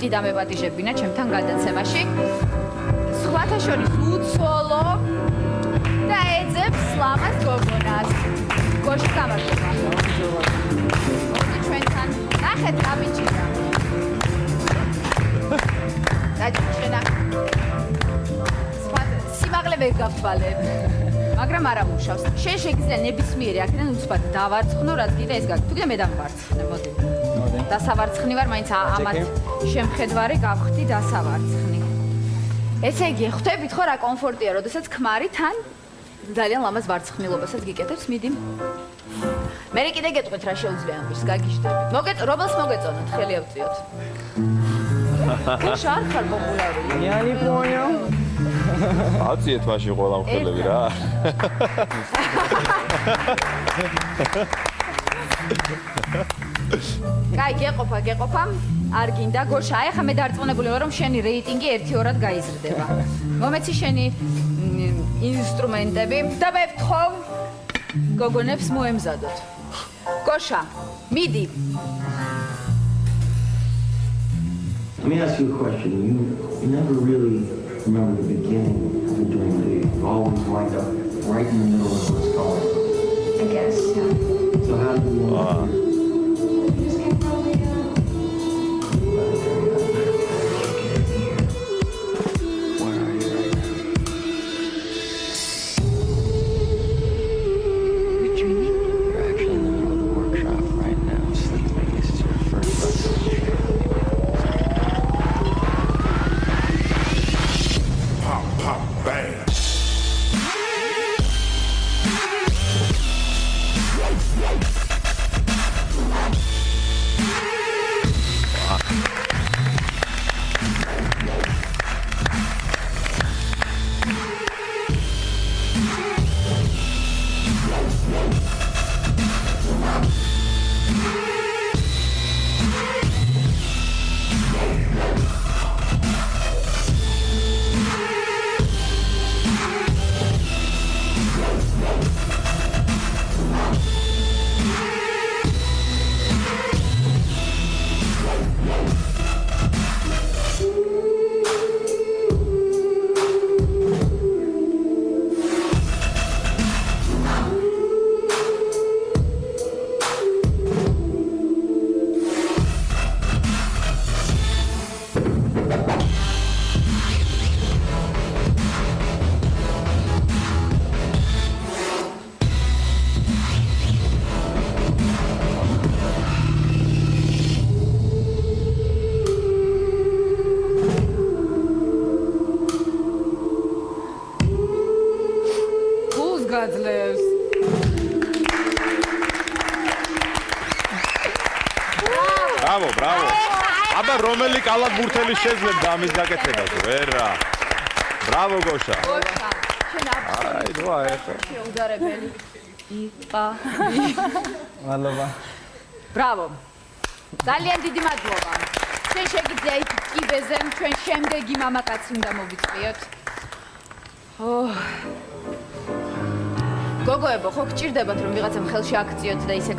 დამეპატიჟებინა ჩემთან გადაცემაში. სხვათა შორის უცოლო და ეძებს ლამაზ გოგონას. გოში გამარჯობა. მოდი ჩვენთან. ნახეთ რა მიჭირდა. დაჭირჩენა. სიმაღლე ვერ გავთვალებ. მაგრამ არა მუშავს. შენ შეგიძლია ნებისმიერი აქედან უცბად დავარცხნო, რაც კიდე ეს გაქვს. თუ კიდე მე დამვარცხნე, მოდი. დასავარცხნი ვარ, მაინც ამათ შემხედვარი გავხდი დასავარცხნი. ესე იგი, ხვდებით ხო რა კომფორტია, როდესაც ქმარი თან ძალიან ლამაზ ვარცხნილობასაც გიკეთებს, მიდი. მე კიდე გეტყვით რა შეუძლია ამის, გაგიჟდებით. რომელს მოგეწონოთ, ხელი ავწიოთ. გაშ არ ხარ პოპულარული. ნიანი პონიო. აწიეთ მაშინ ყველა მხელები რა. კაი, გეყოფა. არ გინდა გოშა, აი ხა მე დარწმუნებული ვარ რომ შენი რეიტინგი 1-2-რად გაიზრდება. მომეცი შენი ინსტრუმენტები და მე ვთხოვ გოგონებს მოემზადოთ. გოშა, მიდი. Let me ask you a question. You never really remember the beginning of the dream, do you? You always wind up right in the middle of what's going. I guess, yeah. So how do you want to You just can't probably, Where are you right now? You're dreaming? You're actually in the middle of the workshop right now, sleeping. This is your first lesson. Pop, bang. გაძლევს. ბრავო. აბა რომელი კალათბურთელი შეძლებდა ამის გაკეთებას, ვერა. ბრავო გოშა. შენ აი, ნუ აიხო. შეუდარებელი. იპა. მადლობა. ბრავო. ძალიან დიდი მადლობა. შენ შეგიძლია იქ კიბეზე ჩვენ შემდეგი მამაკაცი უნდა მოვიწყიოთ. გოგოებო, ხო გჭირდებათ რომ ვიღაცამ ხელში აქციოთ და ისე